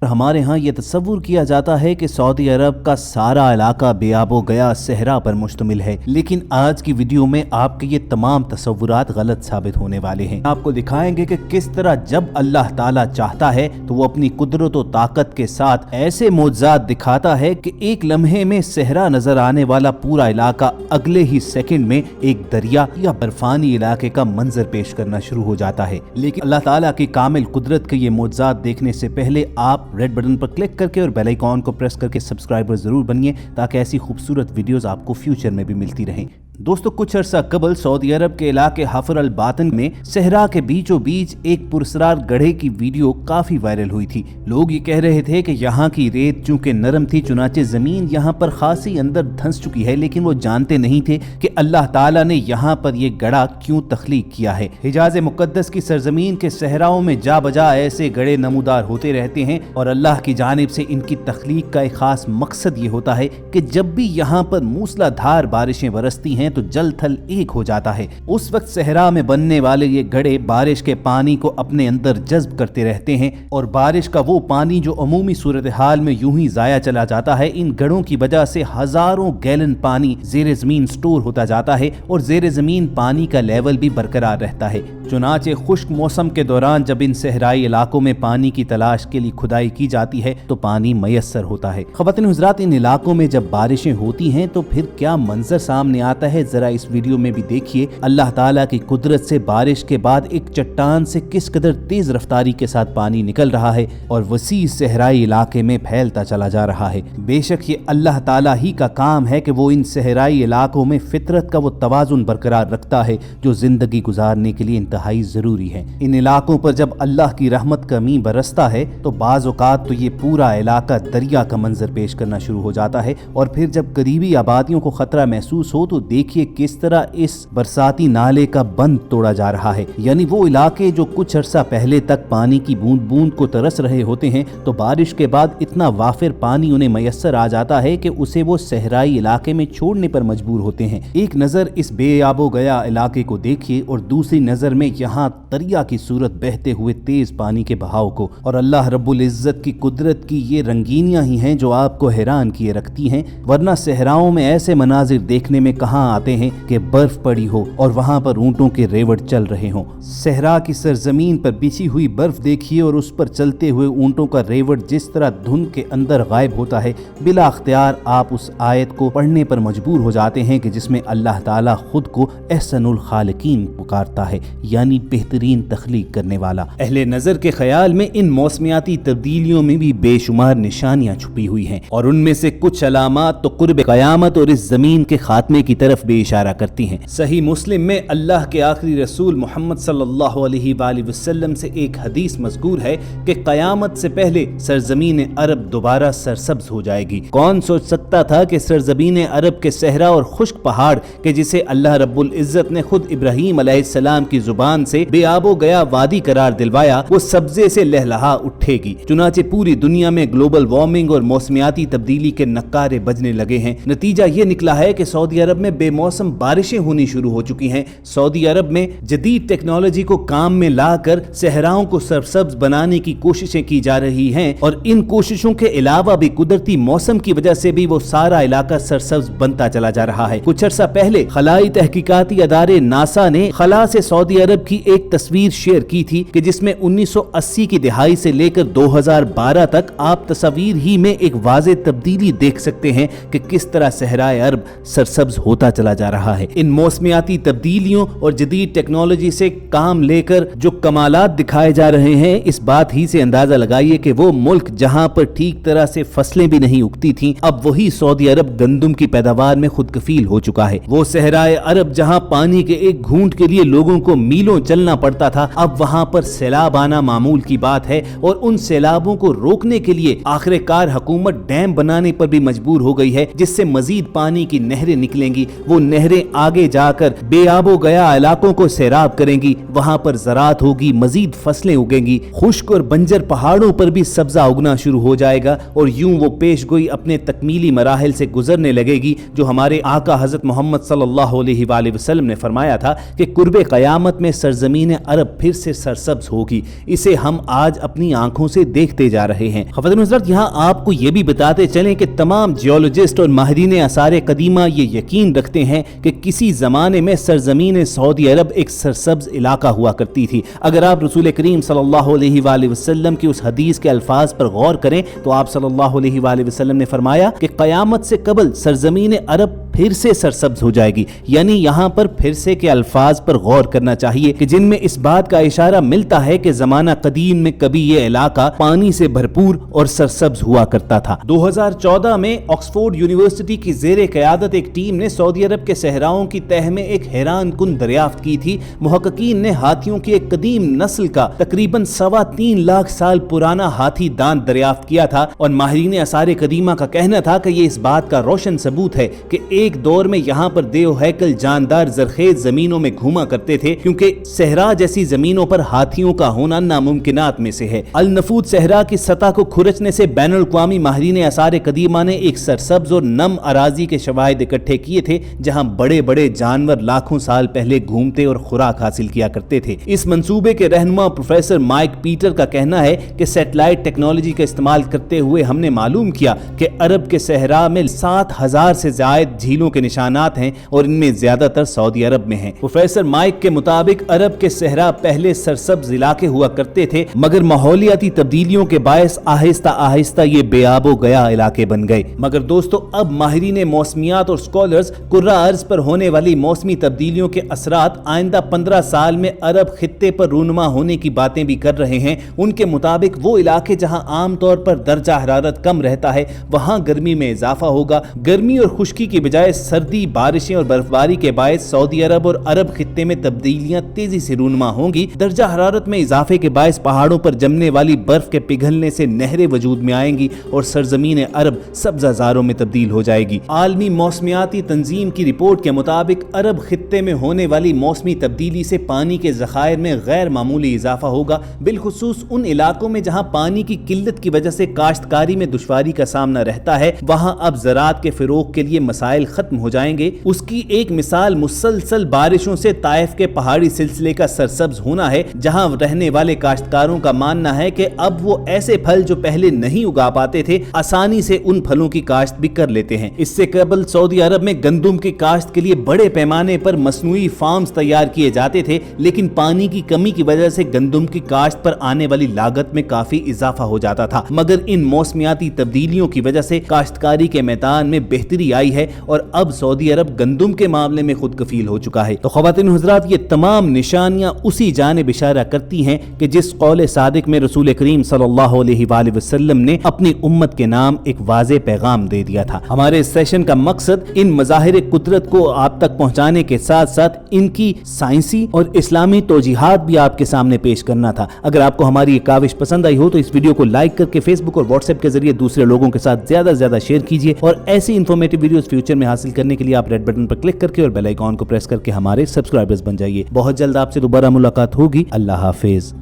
हमारे यहाँ ये तस्वुर किया जाता है कि सऊदी अरब का सारा इलाका बेआबो गया सहरा पर मुश्तमिल है, लेकिन आज की वीडियो में आपके ये तमाम तस्वुरात गलत साबित होने वाले हैं। आपको दिखाएंगे कि किस तरह जब अल्लाह ताला चाहता है तो वो अपनी कुदरत और ताकत के साथ ऐसे मोज़ात दिखाता है कि एक लम्हे में सहरा नजर आने वाला पूरा इलाका अगले ही सेकंड में एक दरिया या बर्फानी इलाके का मंजर पेश करना शुरू हो जाता है। लेकिन अल्लाह ताला की कामिल कुदरत के ये मोज़ात देखने से पहले आप रेड बटन पर क्लिक करके और बेल आइकॉन को प्रेस करके सब्सक्राइबर जरूर बनिए, ताकि ऐसी खूबसूरत वीडियोस आपको फ्यूचर में भी मिलती रहें। दोस्तों, कुछ अरसा कबल सऊदी अरब के इलाके हफर अल बातन में सहरा के बीचों बीच एक पुरस्रार गड्ढे की वीडियो काफी वायरल हुई थी। लोग ये कह रहे थे कि यहाँ की रेत चूंकि नरम थी, चुनाचे जमीन यहाँ पर खासी अंदर धंस चुकी है, लेकिन वो जानते नहीं थे कि अल्लाह ताला ने यहाँ पर ये गड्ढा क्यों तख्लीक किया है। हिजाज मुकद्दस की सरजमीन के सहराओं में जा बजा ऐसे गड्ढे नमूदार होते रहते हैं और अल्लाह की जानिब से इनकी तख्लीक का एक खास मकसद ये होता है कि जब भी यहाँ पर मूसलाधार बारिशें बरसती हैं तो जल थल एक हो जाता है। उस वक्त सहरा में बनने वाले ये गड्ढे बारिश के पानी को अपने अंदर जज्ब करते रहते हैं और बारिश का वो पानी जो अमूमी सूरत हाल में यूं ही जाया चला जाता है, इन गड्ढों की वजह से हजारों गैलन पानी जेर जमीन स्टोर होता जाता है और जेर जमीन पानी का लेवल भी बरकरार रहता है। चुनाचे खुश्क मौसम के दौरान जब इन सहराई इलाकों में पानी की तलाश के लिए खुदाई की जाती है तो पानी मयसर होता है। ख़वातीन हुज़रात, इन इलाकों में जब बारिशें होती हैं तो फिर क्या मंजर सामने आता है, जरा इस वीडियो में भी देखिए। अल्लाह ताला की कुदरत से बारिश के बाद एक चट्टान से किस कदर तेज रफ्तारी के साथ पानी निकल रहा है और वसी सहराई इलाके में फैलता चला जा रहा है। बेशक ये अल्लाह ताला ही का काम है कि वो इन सहराई इलाकों में फितरत का वो तवाजुन बरकरार रखता है जो जिंदगी गुजारने के लिए इंतहाई जरूरी है। इन इलाकों पर जब अल्लाह की रहमत का मींह बरसता है तो बाज़ औक़ात तो ये पूरा इलाका दरिया का मंजर पेश करना शुरू हो जाता है और फिर जब करीबी आबादियों को खतरा महसूस हो तो देखिए किस तरह इस बरसाती नाले का बंद तोड़ा जा रहा है। यानी वो इलाके जो कुछ अरसा पहले तक पानी की बूंद बूंद को तरस रहे होते हैं तो बारिश के बाद इतना वाफिर पानी उन्हें मयसर आ जाता है कि उसे वो सहराई इलाके में छोड़ने पर मजबूर होते हैं। एक नजर इस बेआबो गया इलाके को देखिए और दूसरी नजर में यहाँ दरिया की सूरत बहते हुए तेज पानी के बहाव को, और अल्लाह रब्बुल इज्जत की कुदरत की ये रंगीनियां ही हैं जो आपको हैरान किए रखती हैं। वरना सहराओं में ऐसे मनाजिर देखने में कहाँ आते हैं कि बर्फ पड़ी हो और वहां पर ऊंटों के रेवड़ चल रहे हों। सहरा की सरजमीन पर बिछी हुई बर्फ देखिए और उस पर चलते हुए ऊंटों का रेवड़ जिस तरह धुंध के अंदर गायब होता है, बिला अख्तियार आप उस आयत को पढ़ने पर मजबूर हो जाते हैं कि जिसमें अल्लाह ताला खुद को एहसनुल खालिकीन पुकारता है, यानी बेहतरीन तख्लीक करने वाला। अहले नजर के ख्याल में इन मौसमियाती तब्दीलियों में भी बेशुमार निशानियां छुपी हुई हैं और उनमें से कुछ अलामात तो कुर्ब क़यामत और इस जमीन के खात्मे की तरफ भी इशारा करती हैं। सही मुस्लिम में अल्लाह के आखिरी रसूल मोहम्मद सल्लल्लाहु अलैहि वसल्लम से एक हदीस मज़कूर है कि क़यामत से पहले सरजमीन अरब दोबारा सरसब्ज हो जाएगी। कौन सोच सकता था कि सरजमीन अरब के सहरा और खुश्क पहाड़ के जिसे अल्लाह रब्बुल इज्जत ने खुद इब्राहीम अलैहिस्सलाम की जुबान से बेआबो गया वादी करार दिलवाया, वो सब्जे से लहलहा उठेगी। चुनाचे पूरी दुनिया में ग्लोबल वार्मिंग और मौसमियाती तब्दीली के नक्कारे बजने लगे हैं। नतीजा ये निकला है कि सऊदी अरब में बेमौसम बारिशें होनी शुरू हो चुकी हैं। सऊदी अरब में जदीद टेक्नोलॉजी को काम में लाकर सहराओं को सरसब्ज बनाने की कोशिशें की जा रही हैं और इन कोशिशों के अलावा भी कुदरती मौसम की वजह से भी वो सारा इलाका सरसब्ज बनता चला जा रहा है। कुछ अर्सा पहले खलाई तहकीकाती अदारे नासा ने खला से सऊदी अरब की एक तस्वीर शेयर की थी कि जिसमें 1980 की दिहाई से लेकर 2012 तक आप तस्वीर ही में एक वाज़े तब्दीली देख सकते हैं कि किस तरह सहराए अरब सरसब्ज होता चला जा रहा है। इन मौसमियाती तब्दीलियों और जदीद टेक्नोलॉजी से काम लेकर जो कमालात दिखाए जा रहे हैं, इस बात ही से अंदाजा लगाइए कि वो मुल्क जहां पर ठीक तरह से फसलें भी नहीं उगती थीं, अब वही सऊदी अरब गंदुम की पैदावार में खुद कफील हो चुका है। वो सहराए अरब जहां पानी के एक घूंट के लिए लोगों को मीलों चलना पड़ता था, अब वहां पर सैलाब आना मामूल की बात है और उन सैलाबों को रोकने के लिए आखिरकार हुकूमत डैम बनाने पर भी मजबूर हो गई है, जिससे मजीद पानी की नहरें निकलेंगी वो नहरें आगे जाकर बेआबो गया इलाकों को सैराब करेंगी, वहां पर ज़राअत होगी, मजीद फसलें उगेंगी, खुश्क और बंजर पहाड़ों पर भी सब्जा उगना शुरू हो जाएगा और यूं वो पेशगोई अपने तकमीली मराहिल से गुजरने लगेगी जो हमारे आका हजरत मोहम्मद सल्लल्लाहु अलैहि वसल्लम ने फरमाया था कि कुर्बे क़यामत में सरजमीन अरब फिर से सरसब्ज होगी। इसे हम आज अपनी आंखों से देखते जा रहे हैं। ख़वातीन हज़रात, यहाँ आपको ये भी बताते चलें कि तमाम जियोलॉजिस्ट और माहिरीन आसार कदीमा ये यकीन रखते हैं कि किसी ज़माने में सरजमीन सऊदी अरब एक सरसब्ज इलाका हुआ करती थी। अगर आप रसूल करीम सल्लल्लाहु अलैहि वसल्लम की उस हदीस के अल्फाज पर गौर करें तो आप सल्लल्लाहु अलैहि वसल्लम ने फरमाया कि क़यामत से कबल सरजमीन अरब फिर से सरसब्ज हो जाएगी। यानी यहाँ पर फिर से के अल्फाज पर गौर करना चाहिए कि जिनमें इस बात का इशारा मिलता है कि ज़माना कदीम में कभी ये इलाका पानी से भरपूर और सरसब्ज हुआ करता था। 2014 में ऑक्सफोर्ड यूनिवर्सिटी की ज़ेरे क़यादत एक टीम ने सऊदी अरब के सहराओं की तह में एक हैरान कुन दरियाफ्त की थी। मुहक्किकीन ने हाथियों की एक कदीम नस्ल का तकरीबन 3.25 लाख साल पुराना हाथी दांत दरियाफ्त किया था और माहिरीन आसार कदीमा का कहना था कि ये इस बात का रोशन सबूत है कि एक दौर में यहाँ पर देव हैकल जानदार जरखेज जमीनों में घूमा करते थे, क्योंकि सहरा जैसी जमीनों पर हाथियों का होना नामुमकिनात में से है। अल नफूद सहरा की सतह को खुरचने से बैनुल अक़वामी माहिरीन आसार कदीमा ने एक सरसब्ज और नम अराजी के शवाहिद इकट्ठे किए थे जहाँ बड़े बड़े जानवर लाखों साल पहले घूमते और खुराक हासिल किया करते थे। इस मंसूबे के रहनुमा प्रोफेसर माइक पीटर का कहना है कि सैटेलाइट टेक्नोलॉजी का इस्तेमाल करते हुए हमने मालूम किया कि अरब के सहरा में 7,000 से ज्यादा झीलों के निशानात हैं और इनमें ज्यादातर सऊदी अरब में हैं। प्रोफेसर माइक के मुताबिक अरब के सहरा पहले सरसब्ज इलाके हुआ करते थे, मगर माहौलियाती तब्दीलियों के बायस आहिस्ता आहिस्ता ये बेआबो गया इलाके बन गए। मगर दोस्तों, अब माहिरीन मौसमियात और स्कॉलर्स कुर्रा अर्ज पर होने वाली मौसमी तब्दीलियों के असरात आइंदा 15 साल में अरब खित्ते पर रूनुमा होने की बातें भी कर रहे हैं। उनके मुताबिक वो इलाके जहां आमतौर पर दर्जा हरारत कम रहता है वहां गर्मी में इजाफा होगा। गर्मी और खुश्की की बजाय सर्दी, बारिशें और बर्फबारी के बायस सऊदी अरब और अरब खित्ते में तब्दीलियां तेजी से रूनुमा होंगी। दर्जा हरारत में इजाफे के बायस पहाड़ों पर जमने वाली बर्फ के पिघलने से नहरें वजूद में आएंगी और सरजमीन अरब सब्जाजारों में तब्दील हो जाएगी। आलमी मौसमियाती तंजीम की रिपोर्ट के मुताबिक अरब खित्ते में होने वाली मौसमी तब्दीली से पानी के ज़खायर में गैर मामूली इजाफा होगा, बिलखुसूस उन इलाकों में जहां पानी की किल्लत की वजह से काश्तकारी में दुश्वारी का सामना रहता है। वहां अब ज़राअत के फ़रोग़ के लिए मसाइल खत्म हो जाएंगे। उसकी एक मिसाल मुसलसल बारिशों से ताइफ के पहाड़ी सिलसिले का सरसब्ज होना है, जहां रहने वाले काश्तकारों का मानना है कि अब वो ऐसे फल जो पहले नहीं उगा पाते थे आसानी से उन फलों की काश्त भी कर लेते हैं। इससे कबल सऊदी अरब में गंदुम की काश्त के लिए बड़े पैमाने पर मसनूई फार्म्स तैयार किए जाते थे, लेकिन पानी की कमी की वजह से गंदुम की काश्त पर आने वाली लागत में काफी इजाफा हो जाता था। मगर इन मौसमियाती तब्दीलियों की वजह से काश्तकारी के मैदान में बेहतरी आई है और अब सऊदी अरब गंदुम के मामले में खुद कफील हो चुका है। तो ख़वातीन हज़रात, ये तमाम निशानियां उसी जानिब इशारा करती हैं कि जिस कौल सादिक में रसूल करीम सल्लल्लाहु अलैहि वसल्लम ने अपनी उम्मत के नाम एक वाज़े पैगाम दे दिया था। हमारे इस सेशन का मकसद इन मज़ाहिर कुदरत को आप तक पहुंचाने के साथ साथ इनकी साइंसी और इस्लामी तौजीहात भी आपके सामने पेश करना था। अगर आपको हमारी ये काविश पसंद आई हो तो इस वीडियो को लाइक करके फेसबुक और व्हाट्सएप के जरिए दूसरे लोगों के साथ ज्यादा से ज्यादा शेयर कीजिए और ऐसी इन्फॉर्मेटिव वीडियोस फ्यूचर में हासिल करने के लिए आप रेड बटन पर क्लिक करके और बेल आइकॉन को प्रेस करके हमारे सब्सक्राइबर्स बन जाइए। बहुत जल्द आपसे दोबारा मुलाकात होगी। अल्लाह हाफिज।